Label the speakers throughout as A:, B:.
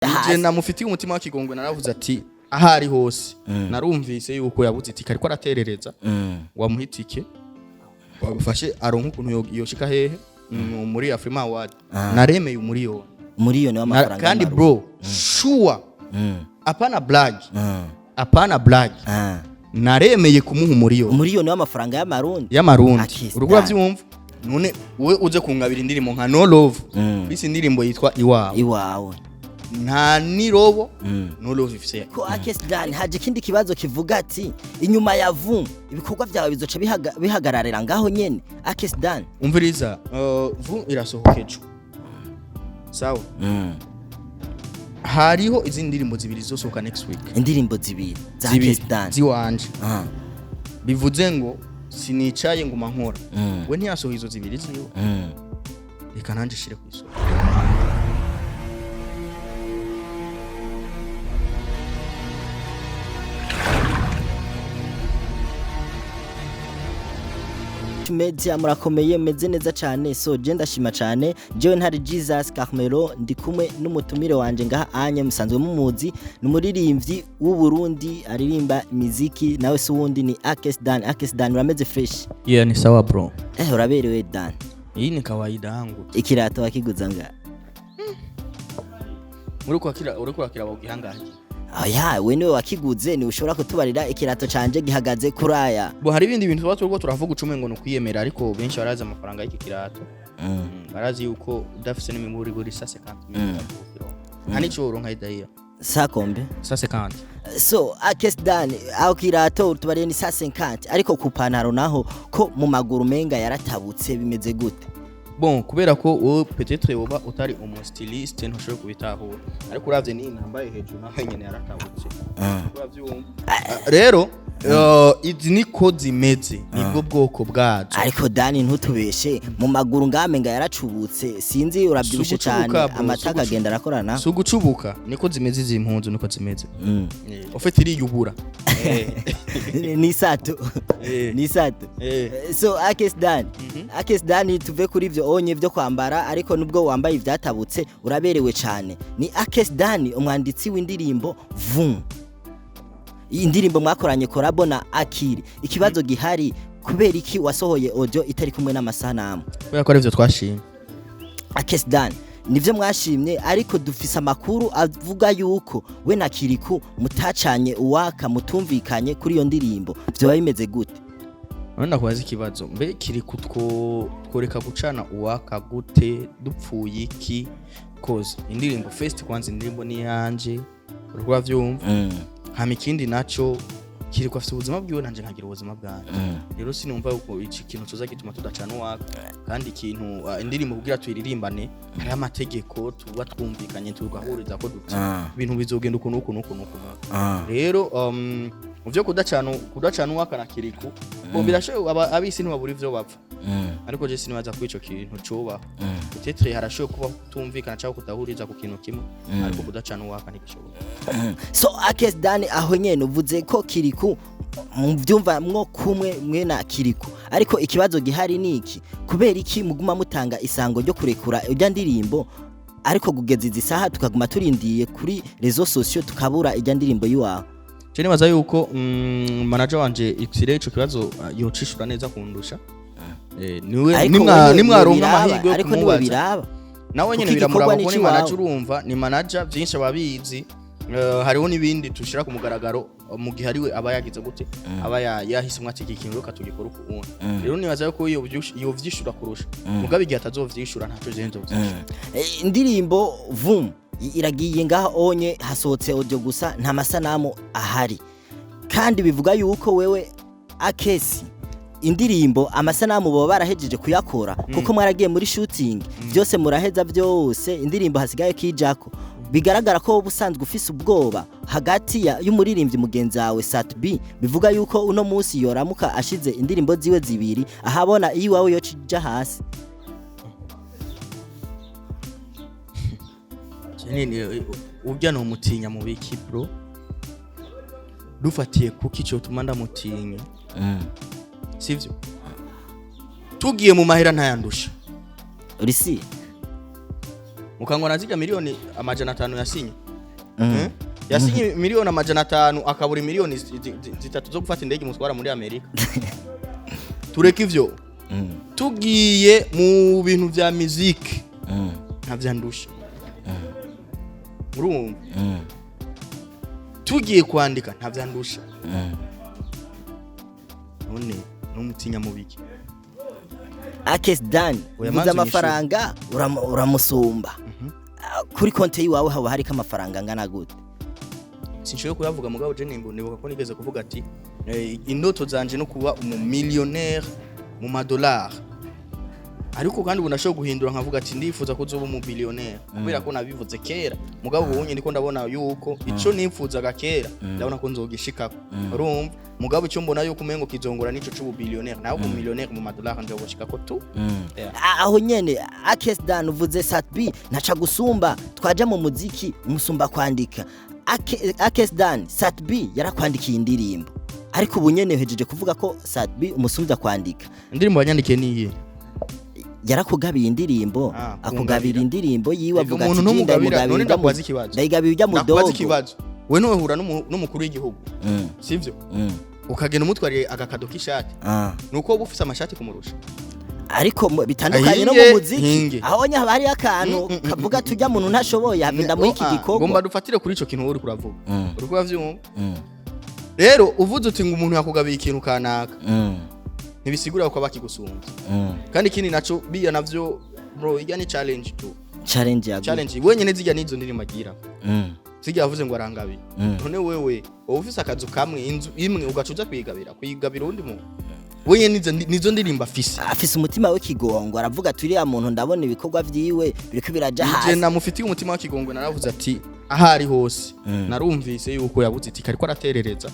A: je namufitiye umutima w'ikigongwe naravuze ati ahari hose narumvise yuko yabuze itike ariko araterereza wamuhitike wagufashe aronka ukuntu yoshika hehe muri Afrima Award naremeye umuriyoni w'amafaranga kandi bro sure apana blague naremeye kumuha umuriyoni
B: w'amafaranga y'amarundi
A: urugwa byumva none we uze kungabira indirimbo nka No Love bisi indirimbo yitwa iwawe nta nirobo No Love ifise
B: ko akesdan haje kindi kibazo kivuga ati inyuma ya vum ibikorwa byawe bizoca bihagararira ngaho nyene akesdan
A: umviriza vum irasohokeje sawa hariho izindi ndirimbo zibiri zosohoka next week
B: indirimbo zibiri za akesdan
A: ziwanje bivuze ngo sinicaye ngo mankora we ntiyasohoye izo zibiri ziyo reka nanje shire ku isoko
B: media murakomeye meze neza cyane so je ndashima cyane jewe ntari Jesus Carmelo ndi kumwe n'umutumire wanje ngaha anye musanzwe mumuzi n'umuririmbyi w'u Burundi aririmba muziki nawe se wundi ni Akesdan urameze fresh
A: ni sawa bro
B: uraberewe Dan
A: iyi ni kawaida yangu
B: ikirato wakiguza nga
A: uri kwakira bagihangaje
B: aya we niwe wakiguze ni ushobora kutubarira ikirato canje gihagaze kuraya
A: bo hari ibindi bintu twaturwo turavuga ucume ngo no kwiyemera ariko benshi baraza amafaranga y'iki kirato barazi yuko udafise n'imiburi buri 50 hani cyo ronka idea
B: sakombe
A: 50
B: so Akesdan aho kirato tubariye ni 50 ariko ku pantaro naho ko mu maguru menga yaratabutse bimeze gute
A: bon kubera ko peut-être woba utari styliste ntushobora kubitahura ariko uravye ni nambaye hejuru naho nyene yaratabutse uravyumva rero izi niko zimeze nibwo bwoko bwazo
B: ariko Dani ntutubeshe mu maguru ngamenga yaracubutse sinzi urabyibushe cyane amataka agenda arakorana
A: sugucubuka niko zimeze izi impunzu niko zimeze ofete iriyubura
B: ni sato so Akesdan tuve kuri ivyo onye byo kwambara ariko nubwo wambaye ivyatabutse uraberewe cyane ni Akesdan umwanditsi w'indirimbo vum indirimbo mwakoranye korabo na Akiri ikibazo gihari kubera iki wasohoye audio itari kumwe n'amasanamu
A: kubera ko arivyo twashimye
B: Akesdan nivyo mwashimye ariko dufise amakuru avuga yuko we na Kiriku mutacanye uwaka mutumvikanye kuri iyo ndirimbo byo bimeze gute
A: None kubaza ikibazo mbe Kiriku tworeka gucana uwaka gute dupfuye iki cause indirimbo first kwanza indirimbo ni yanje urwa vyumva hama ikindi naco Kiriku afite ubuzima bwiwe nanje nkagira ubuzima bwanje rero sinumva uko iki kintu tuza gituma tudacana uwaka kandi ikintu indirimbo kugira tuyiririmbane hari amategeko tuba twumvikanye tugahuriza ko duti ibintu bizogenda ukuntu rero muvyo kudacana uwaka na Kiriku bo birashoye abisi ntibabura ivyo bapfa ariko je sinibaza ko ico kintu coba peut-être harashoye kuba tumvikana cyangwa kudahuriza ku kintu kimwe ariko kudacana uwaka ntigishoboka
B: so Akesdan aho nyene uvuze ko Kiriku muvyumva mwo kumwe mwe na Kiriku ariko ikibazo gihari niki kubera iki muguma mutanga isango ryo kurekura ujya ndirimbo ariko kugeza izi saha tukaguma turindiye kuri rezo sociaux tukabura ijya ndirimbo yiwawe
A: je nibaza yuko manager wanje Xire ico kibazo yocishura neza kundusha niwe nimwaronka amahirwe
B: ariko niwe biraba
A: nawe nyene biramuraba ko ni manager urumva ni manager byinshi ababizi hariho nibindi tushira ku mugaragaro mu gihe ariwe aba yagize gute aba yahisemwa ati ikintu roka tugikora uko ubundi rero nibaza yuko iyo vyishura kurusha mugabe igihe atazovyishura ntaco je nzovyishura
B: indirimbo vum iragiye ngaha onye hasohotse audio gusa nta masanamu ahari kandi bivuga yuko wewe Akesi indirimbo amasanamu bo barahejeje kuyakora kuko mwaragiye muri shooting byose muraheza byose indirimbo hasigaye kijako bigaragara ko ubusanzwe ufise ubwoba hagati y'umuririmbyi mugenzi wawe Sat-B bivuga yuko uno munsi yoramuka ashize indirimbo ziwe zibiri ahabona iyi wawe yo cija hasi
A: ubya no mutinya mu biki bro dufatiye kuki cyo tumanda mutinya sivyo tugiye mu mahera ntayandusha
B: urisi
A: mukangwa nazija milioni amajana 5 yasinye yasinye miliyoni amajana 5 akabura miliyoni 3 zo gufata indege muswara muri Amerika. Tureka ivyo tugiye mu bintu vya musique ntavyandusha urumva tugiye kwandika ntavyandusha none n'umutinya mubiki
B: Akes Dan uvuze amafaranga uramusumba kuri konte yiwawe haba hari kamafaranga angana gute
A: sinshoye kuyavuga mugabo je nibuka ko nigeze kuvuga ati indoto zanje no kuba umumillionaire mu madollar ariko kandi bunashoye guhindura nkavuga ati ndifuza ko uzoba umubillionaire kubera ko nabivuze kera mugabo ubonye ndiko ndabona yuko ico nifuzaga kera ndabona ko nzogishikako urumva mugabo cyo mbona yuko umengo kizongora nico c'ubillionaire nawe umumillionaire mu madollar nzoboshikako tu
B: aho nyene Akes Dan uvuze Satbi naca gusumba twaja mu muziki umusumba kwandika Akes Dan Satbi yarakwandikiye indirimbo ariko ubu nyene hejeje kuvuga ko Satbi umusumbya kwandika
A: indirimbo yanyandikiye niye
B: yarakugabiye indirimbo akugabira indirimbo yiwe avuga ati
A: ndamugabira none ndakwaza ikibazo
B: ndayigabira ujya mu dogo
A: we no hura n'umukuru w'igihugu sivyo ukagena umutwariye agakado k'ishati nuko bufise amashati kumurusha
B: ariko bitandukanye no mu muziki aho nya hari akantu kavuga tujya muntu ntashoboye havinda muri iki gikorwa
A: ngomba dufatire kuri ico kintu uri kuravuga uri kubavyumva rero uvuze uti ngo umuntu yakugabiye ikintu kanaka ntibisigura ko bakigusumba kandi ikindi naco biya navyo bro ijya ni challenge tu challenge wenyene zijya nizo ndirimbo agira zijya avuze ngo arangabiye none wewe ufise akazu kamwe inzu imwe ugacuza kwigabira undi mu wenyene nizo ndirimbo afise
B: umutima w'ikigongo aravuga ati uriya muntu ndabona ibikorwa vyiwe biriko biraja hasi
A: je namufitiye umutima w'ikigongo naravuze ati ahari hose narumvise yuko yabuze iti kariko araterereza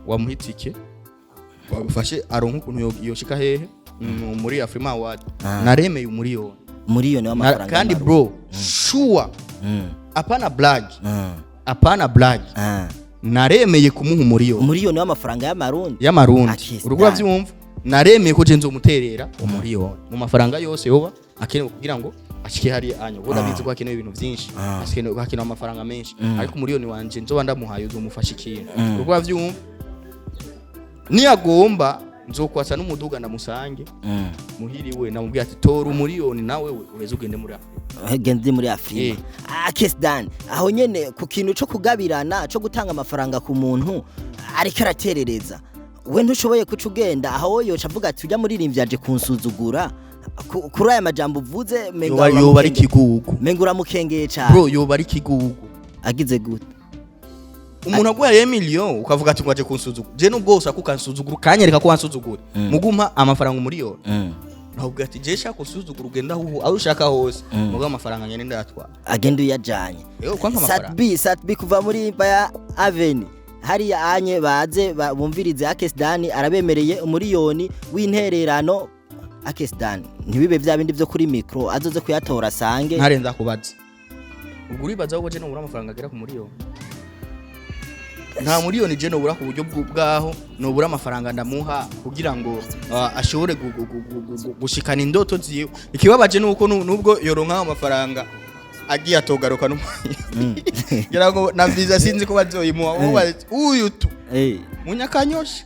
A: wamuhitike wagufashe aronka ukuntu yoshika hehe muri Afrima Award naremeye umuriyoni
B: w'amafaranga
A: kandi bro sure apana blague naremeye kumuha
B: umuriyoni w'amafaranga
A: y'amarundi urugura vyumva naremeye ko je nzomuterera umuriyoni mu mafaranga yose yoba akenewe kugira ngo ashike hari anyo boda bizi ko akenewe ibintu vyinshi akenewe amafaranga menshi ariko umuriyoni wanje nzoba ndamuhaye uzomufasha ikintu urugura vyumva niyagomba nzokwasa n'umuduga ndamusange muhiriwe namubwiye ati tora umuriyoni nawe ureze ugende muri
B: Afrika Akes Dan aho nyene ku kintu cyo kugabirana cyo gutanga amafaranga ku muntu ariko araterereza we ntushoboye kucugenda aho yoca avuga ati ujya muri rimvyaje kunsuzugura kuri aya majambo uvuze
A: menga yoba ari kigugu
B: menga uramukengeye cyane
A: bro yoba ari kigugu
B: agize gute
A: umuntu agwaye million ukavuga ati ngwaje kunsuzugura je nubwo usakukansuzugura kanyereka ko wansuzugura mugumpa amafaranga umuriyoni ntabwo ati je shaka kusuzugura ugenda aho ushaka hose muga amafaranga nyene ndatwa
B: agenda uyajanye Satbi kuva muri Empire Avenue hari anye baze bumvirize Akes Dan arabemereye umuriyoni w'intererano Akes Dan ntibibe vya bindi byo kuri micro azoze kuyatora sange
A: ntarenza kubaza ubwo uribaza aho je no bura amafaranga agera ku muriyoni nta muriyoni je no bura ku buryo bwaho no bura amafaranga ndamuha kugira ngo ashobore gushikana indoto ziyo ikibabaje nuko nubwo yoronka amafaranga agiye atogaruka ngira ngo na visa sinzi ko bazoyimuha uyu tu munyakanyosha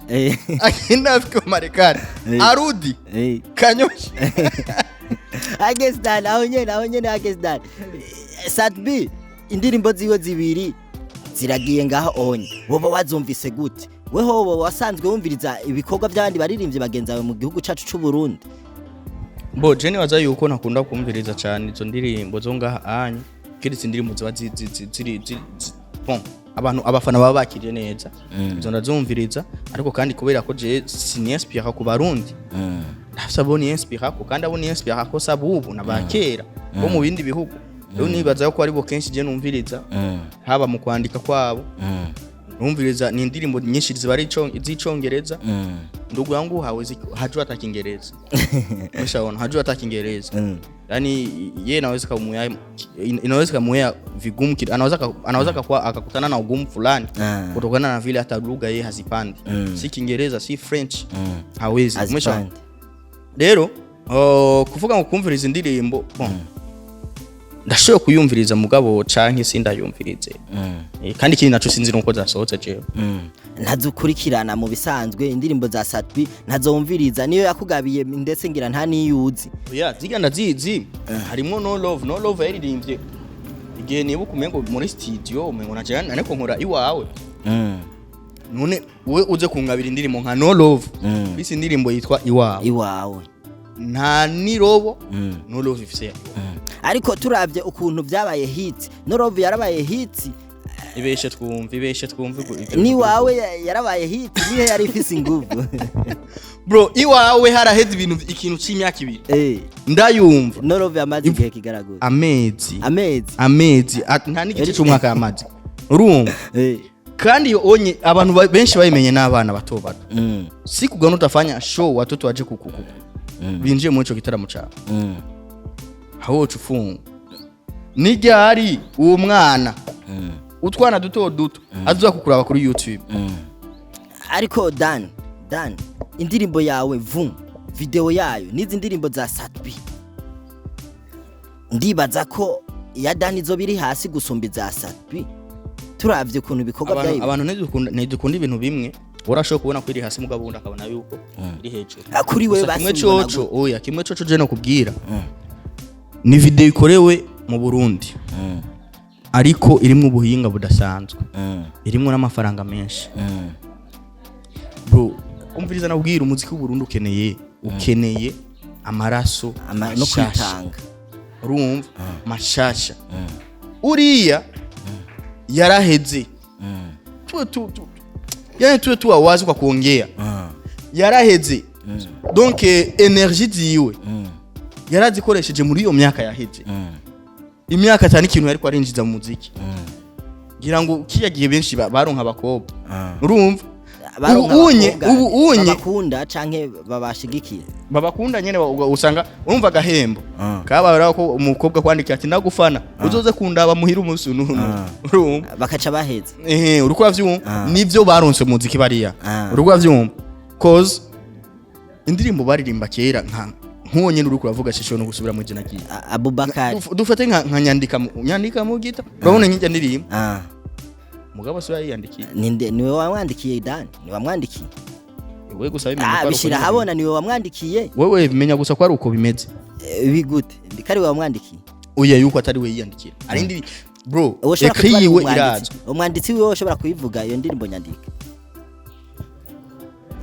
A: agenda afike mu Marekani arudi kanyosha
B: Akes Dan aho nyene Akes Dan Satbi indirimbo ziwe zibiri ziragiye ngaho onye woba wazumvise gute weho woba wasanzwe wumviriza ibikorwa by'abandi baririmbye bagenzawe mu gihugu cacu c'u Burundi
A: bo je nibaza yuko nakunda kumviriza cyane izo ndirimbo zo ngaha anye kiretse indirimbo ziba ziri bon abantu abafana baba bakiriye neza izo ndazumviriza ariko kandi kubera ko je siniespira ku Barundi ndasaboni inspira ko kandi aboni inspira ko sabubu nabakera bo mu bindi bihugu rero nibaza ko ari bo kenshi je numviriza haba mu kwandika kwabo numviriza ni indirimbo nyinshi zibari izicongereza ndugu yangu hajua hata Kiingereza umeshaona hajua hata Kiingereza yani yeye inaweza kumuya vigumu anaweza kwa akakutana na ugumu fulani kutokana na vile hata lugha yeye hazipandi si Kiingereza si French hawezi umeshaona rero kuvuga ngo kumviriza indirimbo bon ndashoboye kuyumviriza mugabo canke sindayumvirize kandi ikindi naco sinzi nuko zasohotse jewe
B: ntazukurikirana mu bisanzwe indirimbo za Satbi ntazumviriza niyo yakugabiye ndetse ngira nta niyuzi
A: ziga ndazizi harimo no love yaririmbye igihe nibuka umengo muri studio umengo najana ariko nkora iwawe none we uze kungabira indirimbo nka no love bisi indirimbo yitwa iwawe nta nirobo no love ifise
B: ariko turavye ukuntu byabaye hit no love yarabaye hit
A: ibeshe twumve
B: ni wawe yarabaye hit nihe yari ifise inguvu
A: bro iwawe haraheze ibintu ikintu c'imyaka ibiri ndayumva
B: no love yamaze igihe kigaragura
A: amezi nta n'igice c'umwaka yamaze urumva kandi yo onye abantu benshi bayimenye n'abana bato siku gano utafanya show watoto waje kukuku binjiye mu ico gitaramo cyawe hawo cufunga nijyari uwo mwana utwana duto azuza kukuraba kuri YouTube
B: ariko Dan indirimbo yawe video yayo nizi ndirimbo za Satbi ndibaza ko ya Dan izo biri hasi gusumba za Satbi turavye ukuntu bikorwa byayo
A: abantu ntidukunda ibintu bimwe urashobora kubona ko iri hasi mugabo wundi akabona yuko iri hejuru
B: kuri wewe
A: basi kimwe coco je no kubwira ni video ikorewe mu Burundi ariko irimwe ubuhinga budasanzwe irimwe n'amafaranga menshi bro umviriza nabwira umuziki w'u Burundi ukeneye amaraso
B: no kwitanga
A: urumva mashasha uriya yaraheze tu awazi kwa kuongea yaraheze donc energie diwe yarazikoresheje muri iyo myaka yaheze imyaka cyane ikintu yari kwarinjiza mu muziki ngira ngo kiyagiye benshi baronka abakobwa urumva
B: unye bakunda canke babakunda
A: nyene usanga urumva gahembo kabara ko umukobwa kwandika ati ndagufana uzoze kundaba muhira umunsi n'uno urumva
B: bakaca baheza
A: urukwa vyumva nivyo baronse muziki bariya urukwa vyumva cause indirimbo baririmba kera nkuonye n'urukwa avuga shisho no gusubira mu jina kiye
B: Abubakar
A: dufate nka nyandika mu gita urabona nkijya ndirimba mugabo so yayandikiye
B: niwe wamwandikiye Dan niwe wamwandikiye
A: wewe gusa bimenya ko
B: bishira habona niwe wamwandikiye
A: wewe bimenya gusa ko ari uko bimeze
B: bigute ndikari we wamwandikiye
A: uye yuko atari we yiyandikira ari ndi bro ekriwe irazo
B: umwanditsi wewe ushobora kuyivuga iyo ndirimbo nyandika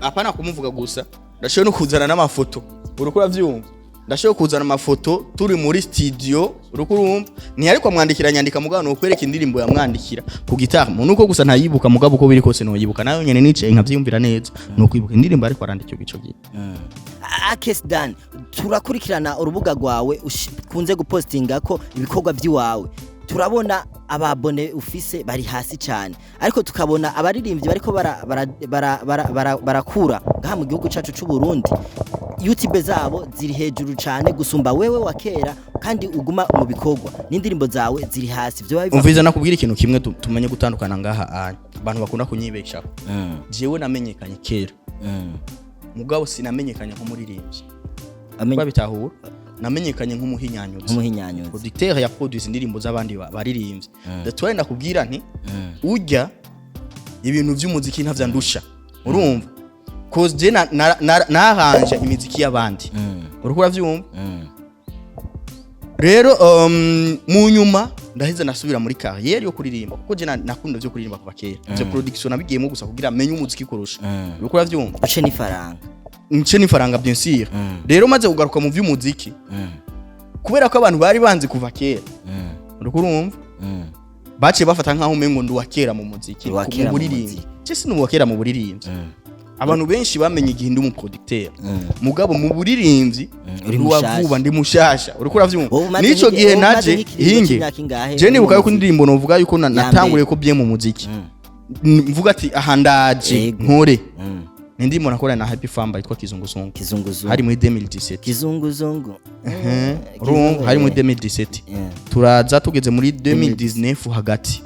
A: apana kumuvuga gusa ndashobora no kuzana n'amafoto urukura vyumva ndashobora kuzana amafoto turi muri studio urukurumva ni ariko amwandikira nyandika mugabo no kwereka indirimbo yamwandikira ku gitaramo nuko gusa ntayibuka mugabo uko biri kose no yibuka nayo nyene nice nkavyumvira neza no kwibuka indirimbo ariko arandikyo gico gihe
B: Akes Dan turakurikirana urubuga rwawe kunze gupostinga ko ibikorwa by'iwawe turabona ababone ufise bari hasi cyane ariko tukabona abaririmbyi bariko barakura ngaha mu gihugu cacu c'u Burundi YouTube zabo ziri hejuru cyane gusumba wewe wa kera kandi uguma mu bikorwa n'indirimbo zawe ziri hasi byo
A: umviza nakubwira ikintu kimwe tumenye gutandukana ngaha abantu bakunda kunyibesha jewe namenyekanye kera mugabo sinamenyekanye nko muririmbyi amenya bitahura namenyekanye nk'umuhinyanyuzi producteur ya produce indirimbo z'abandi baririmbyi datwaye ndakubwira nti ujya ibintu by'umuziki ntavyandusha urumva cause je nahanje imiziki y'abandi urukura vyumva rero mu nyuma ndaheze nasubira muri carrière yo kuririmba kuko je nakunda byo kuririmba kuva kera je production nabigiyemo gusa kugira menye umuziki kurusha urukura vyumva
B: uce n'ifaranga
A: bien sûr rero maze kugaruka mu vy'umuziki kubera ko abantu bari banze kuva kera urukurumva baciye bafata nkaho umengo ndu wakera mu muziki mu buririmbi je sinu wakera mu buririmbi abantu benshi bamenye igihe mu producteur mugabo mu buririmbi ruwavuba ndi mushasha urukura vyumva nico gihe naje hinge je nibuka yuko indirimbo novuga yuko natanguriye ko bye mu muziki mvuga ati aha ndaje nkore ndimo nakora na Happy Famba yitwa Kizunguzungu hari muri 2017
B: Kizunguzungu
A: hari muri 2017 turaza tugeze muri 2019 hagati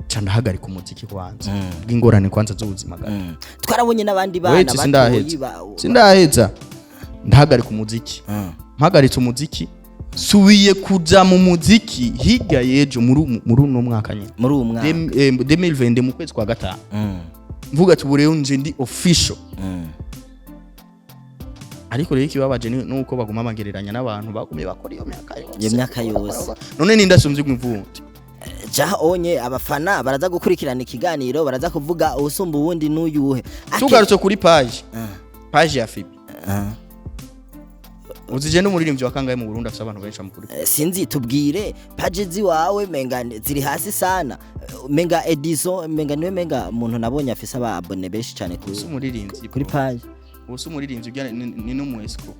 A: canda hagarika umuziki kwanza bw'ingorane kwanza z'ubuzima gato
B: twarabonye nabandi bana
A: sindaheza ndahagarika umuziki mpagaritse umuziki subiye kuja mu muziki higa yejo muri uno mwaka nyine
B: muri uwo mwaka
A: 2020 mu kwezi kwa gatanu mvuga ati ubu rero nje ndi official ariko rero ikibabaje nuko baguma bagereranya n'abantu bagumye bakora iyo myaka yose
B: none
A: nindasumvye imvundi
B: jaha onye abafana baraza gukurikirana ikiganiro baraza kuvuga usumba uwundi n'uyuhe
A: tugarutse kuri page ya Fibi uzije n'umuririmbyi wakangaye mu Burundi afite abantu benshi amukuri
B: sinzi tubwire page ziwawe menga ziri hasi sana menga Edison menga niwe menga umuntu nabonye afise aba abone benshi cyane kuri page
A: ubuso umuririmbyi ni no mu esco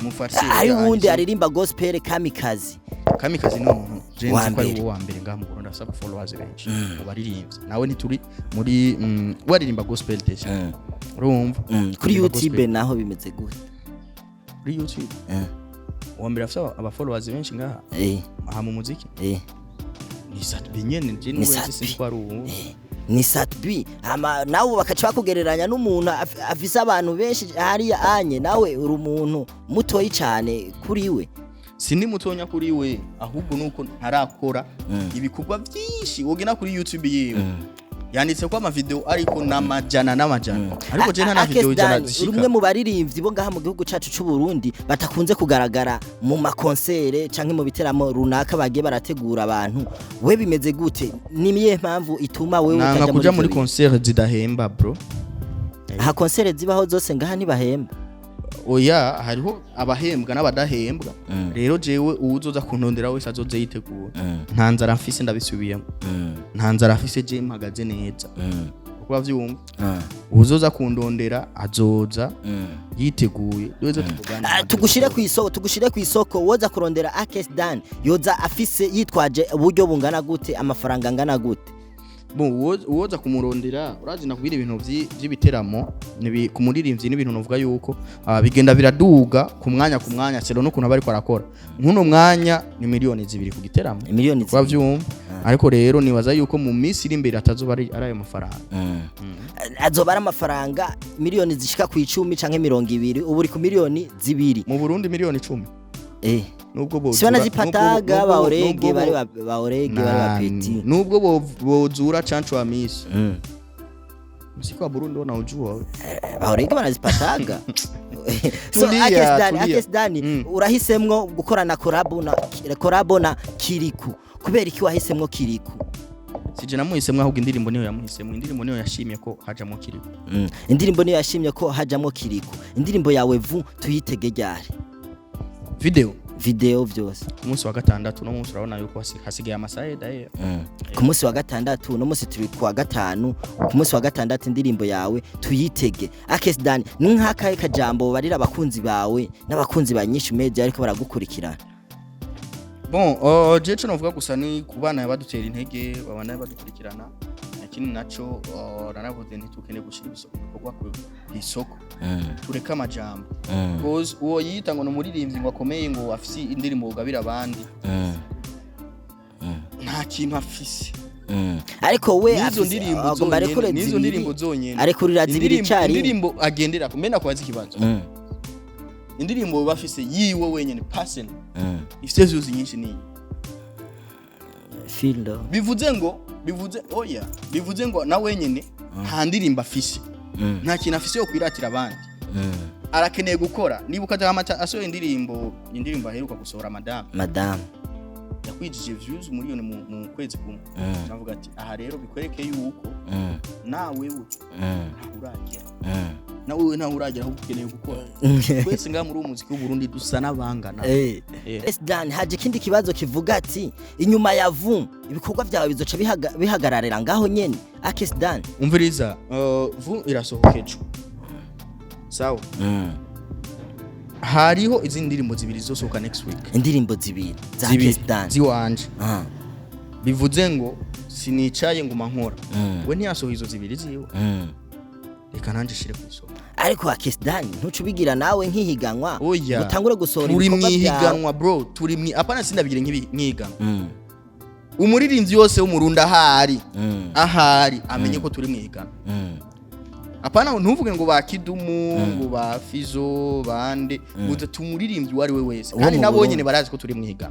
A: mu farsi
B: ari wundi aririmba gospel kamikazi
A: ni umuntu jenzi ko ari uwo wa mbere ngaha mu Burundi afite followers benshi ubaririmbyi nawe ntituri muri waririmba gospel desha urumva
B: kuri YouTube naho bimeze gute
A: kuri YouTube uwa mbere afite aba followers benshi ngaha aha mu muziki ni satbi nyene je n'uwenzi sinko ari uwo
B: ni satbi nawe bakaca bakugereranya n'umuntu afise abantu benshi hariya anye nawe uri umuntu mutoyi cyane kuri we
A: sindi mutonya kuri we ahubwo nuko ntarakora ibikorwa byinshi wogena kuri YouTube yewe yanditse ko ama video ariko n'amajana ariko je nta video ijana zishika
B: rumwe mu baririmbyi bo ngaha mu gihugu cacu c'u Burundi batakunze kugaragara mu makonsere canke mu biteramo runaka bagiye barategura abantu we bimeze gute nimiye mpamvu ituma wewe
A: utaja kuja muri concert zidahemba bro
B: ha concert zibaho zose ngaha ntibahemba
A: oya hariho abahembwa n'abadahembwa rero jewe uwuzoza kuntondera wese azoze yitegura ntanzara mfise ndabisubiyemo ntanzara mfise je mpagaze neza uko bavyumva uwuzoza kundondera azoza yiteguye doze tuvugana
B: tugushire ku isoko woza kurondera Akesdan yoza afise yitwaje uburyo bungana gute amafaranga angana gute
A: uwoza kumurondera urazi nakubira ibintu by'ibiteramo kumuririmbyi n'ibintu novuga yuko bigenda biraduga ku mwanya sero no kuntu bari kwarakora nkuno mwanya ni miliyoni 2 ku giteramo
B: miliyoni
A: bavyumva ariko rero nibaza yuko mu minsi iri imbere atazoba ari ayo mafaranga
B: azoba ari amafaranga miliyoni zishika ku 10 canke 20 ubu uri ku miliyoni 2
A: mu Burundi miliyoni 10 nubwo bozura
B: sibana zipataga baorege bari bapeti
A: nubwo bozura chancho wa misi musiko wa Burundi wana ujua
B: baorege banazipataga so Akesdan urahisemwo gukorana collabo na Kiriku kubera iki wahisemwo Kiriku
A: sije namuhisemwo ahubwo indirimbo niyo yamuhisemwo indirimbo niyo yashimye ko hajamwo Kiriku
B: indirimbo niyo yashimye ko hajamwo Kiriku indirimbo yawe vu tuyitege ryari video byose
A: ku munsi wa gatandatu no munsi urabona yuko hasigaye amasaha daye
B: ku munsi wa gatandatu no munsi turi ku wa gatanu ku munsi wa gatandatu indirimbo yawe tuyitege Akesdan ni nk'akaye kajambo barira abakunzi bawe n'abakunzi ba INYISHU media ariko baragukurikirana
A: je cyo novuga gusa ni kubana yabadutera intege babana yabadukurikirana ikindi naco naravuze ntitukene gushira ibikorwa ku isoko tureka amajambo because uwo yita ngo no muririmbyi ngo akomeye ngo afisi indirimbo ugabira abandi nta kintu afisi
B: ariko we
A: nizo ndirimbo zonyene
B: ariko rirazibiri cyari
A: indirimbo agendera kumena kwazi kibazo indirimbo bafise yiwe wenyene person ifite zuzi nyinshi ni
B: findo
A: bivuze ngo na wenyene nta ndirimbo afise nta kintu afise yo kwiratira abandi arakeneye gukora niba ukazamata asohoye indirimbo aheruka gusohora
B: madame
A: yakwijije views miliyoni mu kwezi kumwe navuga ati aha rero bikwereke yuko nawe uragera aho ukeneye gukora twese nga muri umuziki w'u Burundi dusa nabangana
B: Akesdan haje kindi kibazo kivuga ati inyuma ya vu ibikorwa byawe bizoca bihagararira ngaho nyene Akesdan
A: umviriza vu irasohokeje sawa hariho izindi ndirimbo zibiri zosohoka next week
B: indirimbo zibiri za Akesdan
A: ziwanje bivuze ngo sinicaye ngo mankora we ntiyasohoye izo zibiri ziwe reka nanje shire ku isoko
B: ariko Akesdan ntucubigira nawe nkihiganwa
A: utangure
B: gusohora
A: ibikorwa byawe mwihiganwa bro turi apana sindabigire nkihiganwa umuririmbyi yose w'umurundi ahari amenye ko turi mwihiganwa apana ntuvuge ngo ba Kidumu ngo ba Fizo bande uza tumuririmbyi wari we wese kandi nabo nyene barazi ko turi mwiga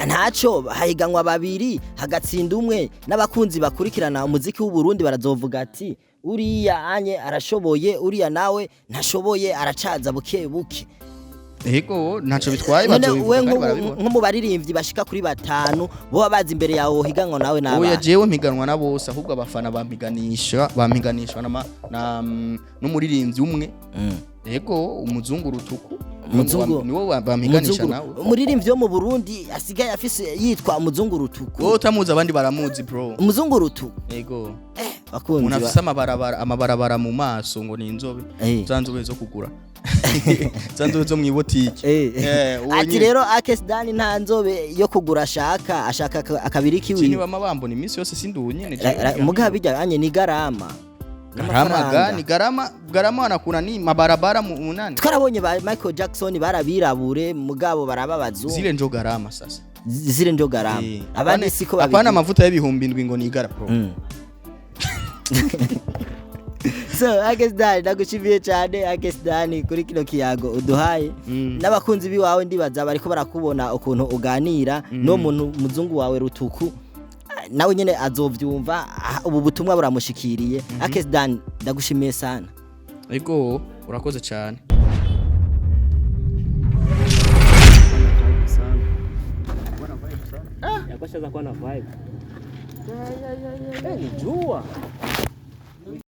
B: ntaco hahiganwa babiri hagatsinda umwe n'abakunzi bakurikirana umuziki w'u Burundi barazovuga ati uriya anye arashoboye uriya nawe ntashoboye aracaza buke buke.
A: Ego naco bitwaye bazobivuga kandi barabibona
B: nko mu baririmbyi bashika kuri 5 bo bazi imbere yawo higanwa nawe naba
A: oya jewe mpiganwa na bose ahubwo abafana bampiganisha n'umuririmbyi umwe ego umuzungu rutuku niwo bampiganisha nawe
B: umuririmbyi wo mu Burundi asigaye afise yitwa umuzungu rutuku
A: wowe utamuzi abandi baramuzi bro
B: umuzungu rutuku
A: ego
B: bakunzi
A: unafise amabarabara mu maso ngo ni inzobe zanzobe zo kugura zanzobe zo mwibotike
B: ati rero Akesdani nta nzobe yo kugura ashaka akabiriki
A: wiwe bama bambona iminsi yose sindunyene
B: mugaha bijya anye ni garama
A: garama anakuna ni mabarabara mu nani
B: twarabonye ba Michael Jackson barabirabure mugabo barababazungu
A: zile njo garama sasa
B: zile njo garama abandi siko babiri
A: apana amavuta y'ibihumbi ndwi ngo ni gara pro
B: so Akesdani ndagushimiye cyane Akesdani kuri kino kiyago uduhaye n'abakunzi biwawe ndibaza bariko barakubona ukuntu uganira no muntu muzungu wawe rutuku nawe nyene azovyumva ubu butumwa buramushikiriye Akesdani ndagushimiye sana
A: ego urakoze cyane
C: yakoshaza kuwa na vibe. Ni jua.